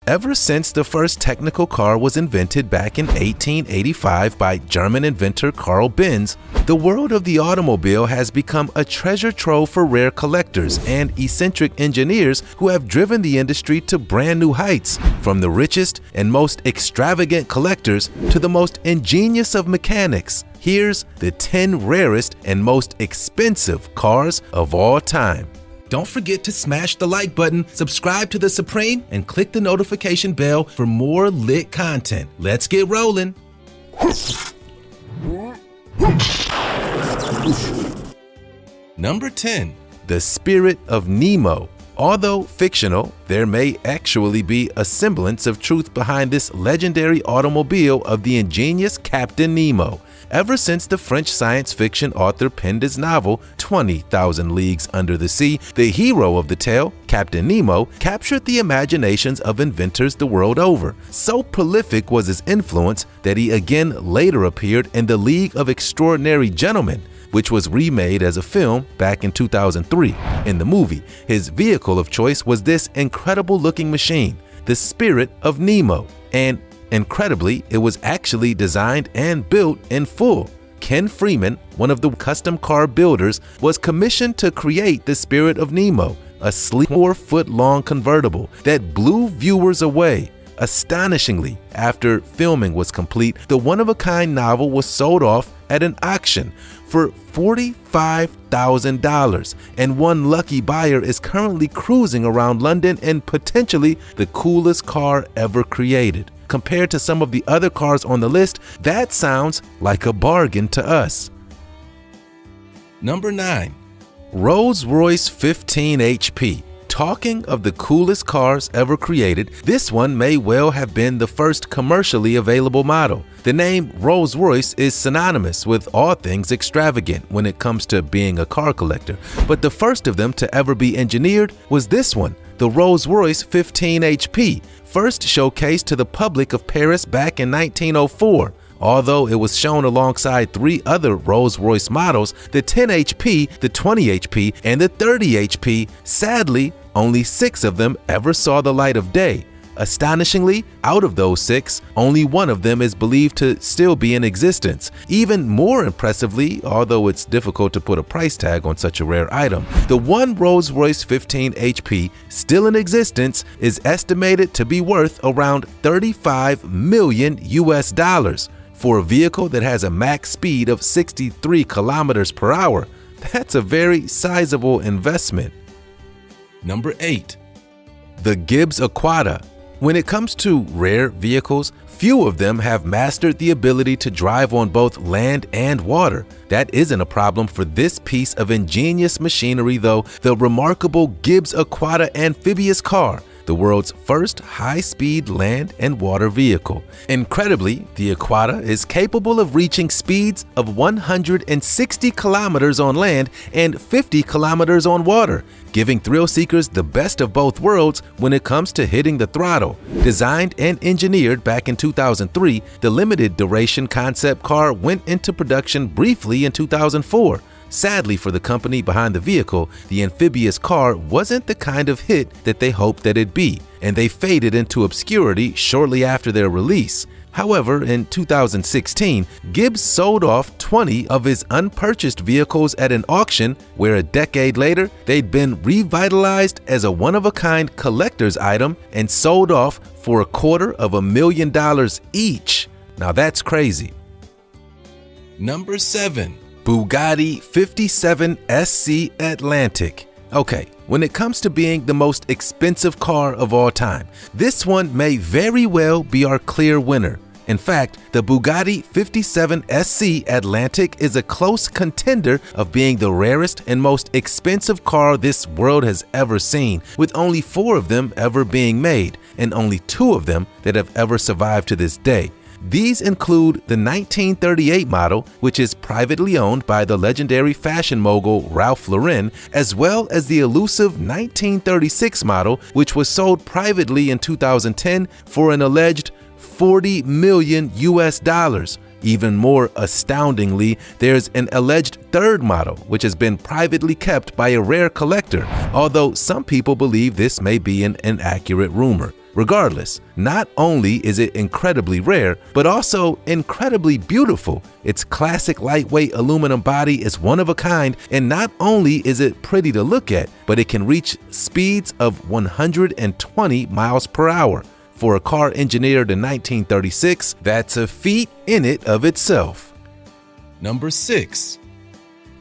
Ever since the first technical car was invented back in 1885 by German inventor Carl Benz, the world of the automobile has become a treasure trove for rare collectors and eccentric engineers who have driven the industry to brand new heights, from the richest and most extravagant collectors to the most ingenious of mechanics. Here's the 10 rarest and most expensive cars of all time. Don't forget to smash the like button, subscribe to The Supreme, and click the notification bell for more lit content. Let's get rolling. Number 10. The Spirit of Nemo. Although fictional, there may actually be a semblance of truth behind this legendary automobile of the ingenious Captain Nemo. Ever since the French science fiction author penned his novel 20,000 Leagues Under the Sea, the hero of the tale, Captain Nemo, captured the imaginations of inventors the world over. So prolific was his influence that he again later appeared in The League of Extraordinary Gentlemen, which was remade as a film back in 2003. In the movie, his vehicle of choice was this incredible-looking machine, the Spirit of Nemo, and incredibly, it was actually designed and built in full. Ken Freeman, one of the custom car builders, was commissioned to create the Spirit of Nemo, a sleek 4-foot-long convertible that blew viewers away. Astonishingly, after filming was complete, the one-of-a-kind novel was sold off at an auction for $45,000, and one lucky buyer is currently cruising around London in potentially the coolest car ever created. Compared to some of the other cars on the list, that sounds like a bargain to us. Number 9. Rolls-Royce 15 HP. Talking of the coolest cars ever created, this one may well have been the first commercially available model. The name Rolls-Royce is synonymous with all things extravagant when it comes to being a car collector, but the first of them to ever be engineered was this one, the Rolls-Royce 15 HP, first showcased to the public of Paris back in 1904. Although it was shown alongside 3 other Rolls-Royce models, the 10 HP, the 20 HP, and the 30 HP, sadly, only 6 of them ever saw the light of day. Astonishingly, out of those 6, only one of them is believed to still be in existence. Even more impressively, although it's difficult to put a price tag on such a rare item, the one Rolls-Royce 15 HP still in existence is estimated to be worth around $35 million US. For a vehicle that has a max speed of 63 kilometers per hour, that's a very sizable investment. Number 8. The Gibbs Aquata. When it comes to rare vehicles, few of them have mastered the ability to drive on both land and water. That isn't a problem for this piece of ingenious machinery though, the remarkable Gibbs Aquata amphibious car, the world's first high-speed land and water vehicle. Incredibly, the Aquata is capable of reaching speeds of 160 kilometers on land and 50 kilometers on water, giving thrill seekers the best of both worlds when it comes to hitting the throttle. Designed and engineered back in 2003, the limited duration concept car went into production briefly in 2004. Sadly for the company behind the vehicle, the amphibious car wasn't the kind of hit that they hoped that it'd be, and they faded into obscurity shortly after their release. However, in 2016, Gibbs sold off 20 of his unpurchased vehicles at an auction where a decade later, they'd been revitalized as a one-of-a-kind collector's item and sold off for $250,000 each. Now that's crazy. Number 7. Bugatti 57 SC Atlantic. Okay, when it comes to being the most expensive car of all time, this one may very well be our clear winner. In fact, the Bugatti 57 SC Atlantic is a close contender of being the rarest and most expensive car this world has ever seen, with only 4 of them ever being made, and only 2 of them that have ever survived to this day. These include the 1938 model, which is privately owned by the legendary fashion mogul Ralph Lauren, as well as the elusive 1936 model, which was sold privately in 2010 for an alleged $40 million US. Even more astoundingly, there's an alleged third model, which has been privately kept by a rare collector, although some people believe this may be an inaccurate rumor. Regardless, not only is it incredibly rare, but also incredibly beautiful. Its classic lightweight aluminum body is one of a kind, and not only is it pretty to look at, but it can reach speeds of 120 miles per hour. For a car engineered in 1936, that's a feat in it of itself. Number 6.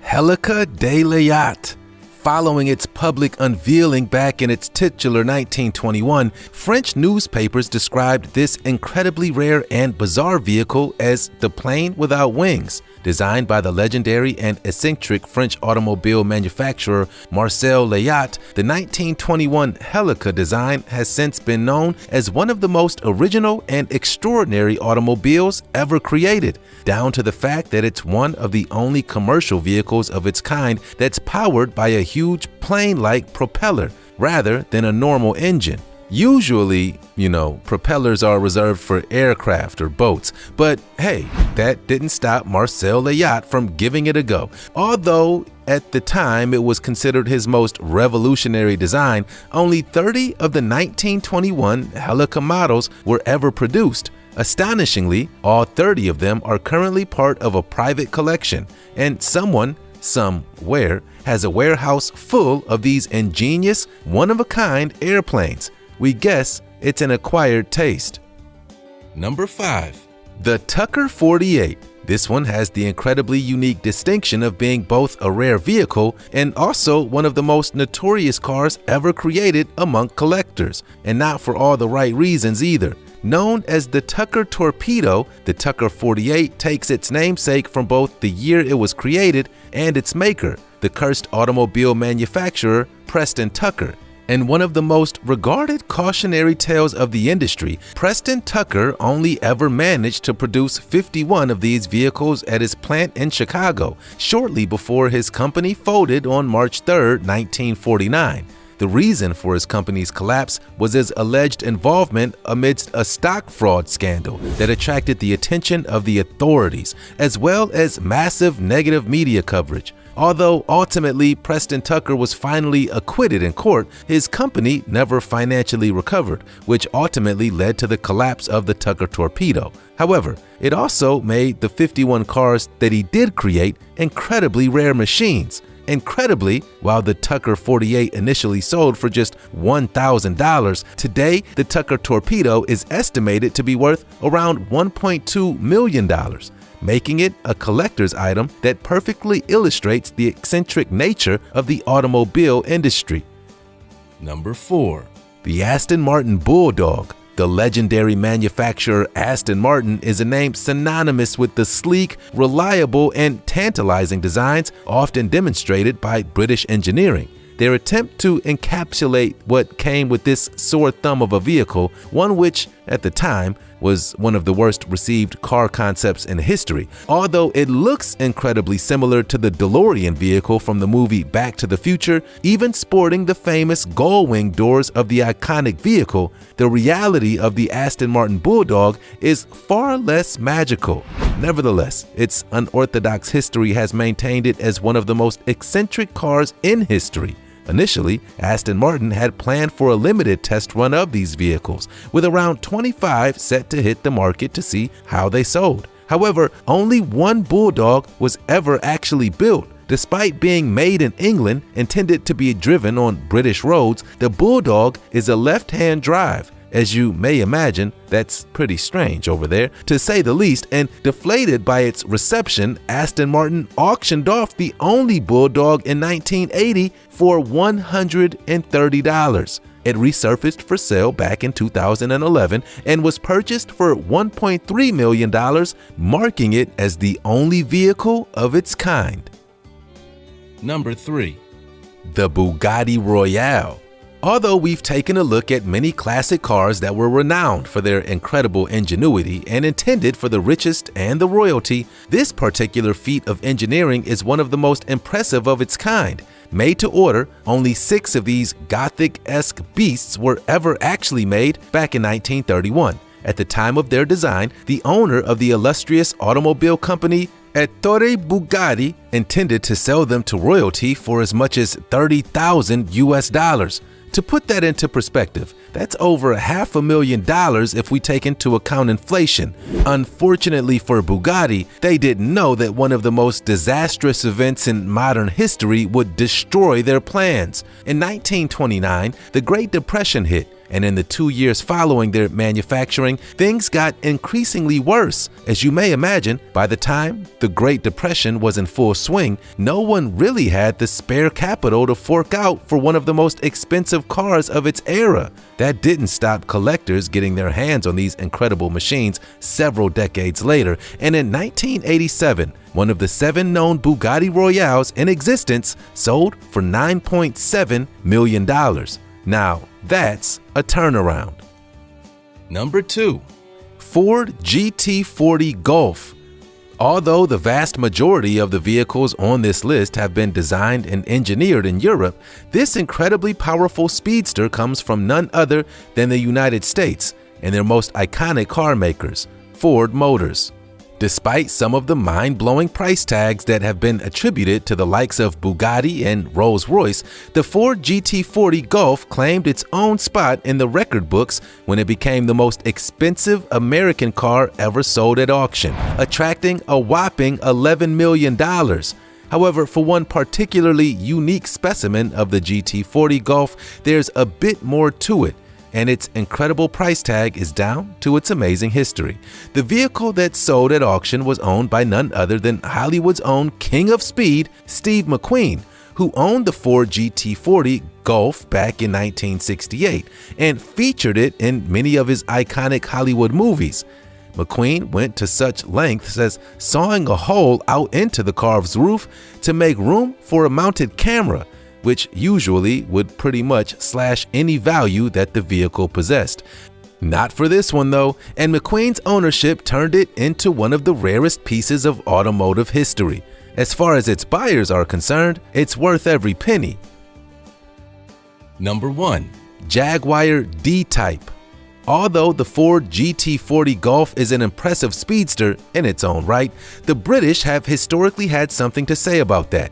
Helica de la Yacht. Following its public unveiling back in its titular 1921, French newspapers described this incredibly rare and bizarre vehicle as the plane without wings. Designed by the legendary and eccentric French automobile manufacturer Marcel Layat, the 1921 Helica design has since been known as one of the most original and extraordinary automobiles ever created, down to the fact that it's one of the only commercial vehicles of its kind that's powered by a huge plane-like propeller rather than a normal engine. Usually, propellers are reserved for aircraft or boats, but hey, that didn't stop Marcel Layat from giving it a go. Although at the time it was considered his most revolutionary design, only 30 of the 1921 Helica models were ever produced. Astonishingly, all 30 of them are currently part of a private collection, and somewhere, has a warehouse full of these ingenious, one-of-a-kind airplanes. We guess it's an acquired taste. Number 5. The Tucker 48. This one has the incredibly unique distinction of being both a rare vehicle and also one of the most notorious cars ever created among collectors, and not for all the right reasons either. Known as the Tucker Torpedo, the Tucker 48 takes its namesake from both the year it was created and its maker, the cursed automobile manufacturer Preston Tucker. And one of the most regarded cautionary tales of the industry, Preston Tucker only ever managed to produce 51 of these vehicles at his plant in Chicago, shortly before his company folded on March 3, 1949. The reason for his company's collapse was his alleged involvement amidst a stock fraud scandal that attracted the attention of the authorities, as well as massive negative media coverage. Although ultimately Preston Tucker was finally acquitted in court, his company never financially recovered, which ultimately led to the collapse of the Tucker Torpedo. However, it also made the 51 cars that he did create incredibly rare machines. Incredibly, while the Tucker 48 initially sold for just $1,000, today the Tucker Torpedo is estimated to be worth around $1.2 million. Making it a collector's item that perfectly illustrates the eccentric nature of the automobile industry. Number 4. The Aston Martin Bulldog. The legendary manufacturer Aston Martin is a name synonymous with the sleek, reliable, and tantalizing designs often demonstrated by British engineering. Their attempt to encapsulate what came with this sore thumb of a vehicle, one which, at the time, was one of the worst received car concepts in history. Although it looks incredibly similar to the DeLorean vehicle from the movie Back to the Future, even sporting the famous gull-wing doors of the iconic vehicle, the reality of the Aston Martin Bulldog is far less magical. Nevertheless, its unorthodox history has maintained it as one of the most eccentric cars in history. Initially, Aston Martin had planned for a limited test run of these vehicles, with around 25 set to hit the market to see how they sold. However, only one Bulldog was ever actually built. Despite being made in England, intended to be driven on British roads, the Bulldog is a left-hand drive. As you may imagine, that's pretty strange over there, to say the least, and deflated by its reception, Aston Martin auctioned off the only Bulldog in 1980 for $130. It resurfaced for sale back in 2011 and was purchased for $1.3 million, marking it as the only vehicle of its kind. Number 3. The Bugatti Royale. Although we've taken a look at many classic cars that were renowned for their incredible ingenuity and intended for the richest and the royalty, this particular feat of engineering is one of the most impressive of its kind. Made to order, only 6 of these Gothic-esque beasts were ever actually made back in 1931. At the time of their design, the owner of the illustrious automobile company Ettore Bugatti intended to sell them to royalty for as much as $30,000 US. To put that into perspective, that's over $500,000 if we take into account inflation. Unfortunately for Bugatti, they didn't know that one of the most disastrous events in modern history would destroy their plans. In 1929, the Great Depression hit, and in the 2 years following their manufacturing, things got increasingly worse. As you may imagine, by the time the Great Depression was in full swing, no one really had the spare capital to fork out for one of the most expensive cars of its era. That didn't stop collectors getting their hands on these incredible machines several decades later, and in 1987, one of the 7 known Bugatti Royales in existence sold for $9.7 million. Now, that's a turnaround. Number 2. Ford GT40 Golf. Although the vast majority of the vehicles on this list have been designed and engineered in Europe, this incredibly powerful speedster comes from none other than the United States and their most iconic car makers, Ford Motors. Despite some of the mind-blowing price tags that have been attributed to the likes of Bugatti and Rolls-Royce, the Ford GT40 Golf claimed its own spot in the record books when it became the most expensive American car ever sold at auction, attracting a whopping $11 million. However, for one particularly unique specimen of the GT40 Golf, there's a bit more to it, and its incredible price tag is down to its amazing history. The vehicle that sold at auction was owned by none other than Hollywood's own king of speed, Steve McQueen, who owned the Ford GT40 Golf back in 1968 and featured it in many of his iconic Hollywood movies. McQueen went to such lengths as sawing a hole out into the car's roof to make room for a mounted camera, which usually would pretty much slash any value that the vehicle possessed. Not for this one though, and McQueen's ownership turned it into one of the rarest pieces of automotive history. As far as its buyers are concerned, it's worth every penny. Number 1. Jaguar D-Type. Although the Ford GT40 Golf is an impressive speedster in its own right, the British have historically had something to say about that.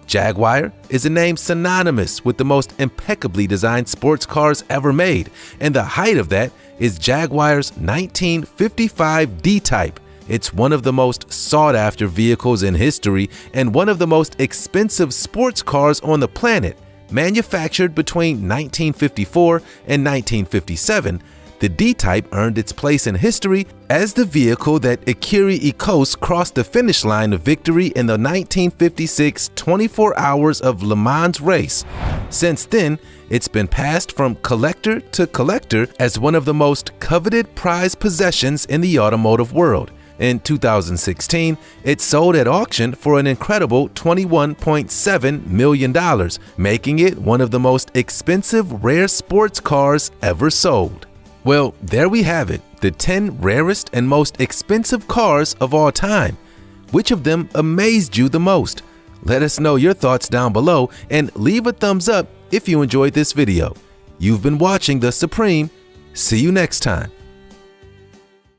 Jaguar is a name synonymous with the most impeccably designed sports cars ever made, and the height of that is Jaguar's 1955 D-Type. It's one of the most sought-after vehicles in history and one of the most expensive sports cars on the planet. Manufactured between 1954 and 1957, the D-Type earned its place in history as the vehicle that Ikiri Ikos crossed the finish line of victory in the 1956 24 Hours of Le Mans race. Since then, it's been passed from collector to collector as one of the most coveted prized possessions in the automotive world. In 2016, it sold at auction for an incredible $21.7 million, making it one of the most expensive rare sports cars ever sold. Well, there we have it, the 10 rarest and most expensive cars of all time. Which of them amazed you the most? Let us know your thoughts down below and leave a thumbs up if you enjoyed this video. You've been watching The Supreme. See you next time.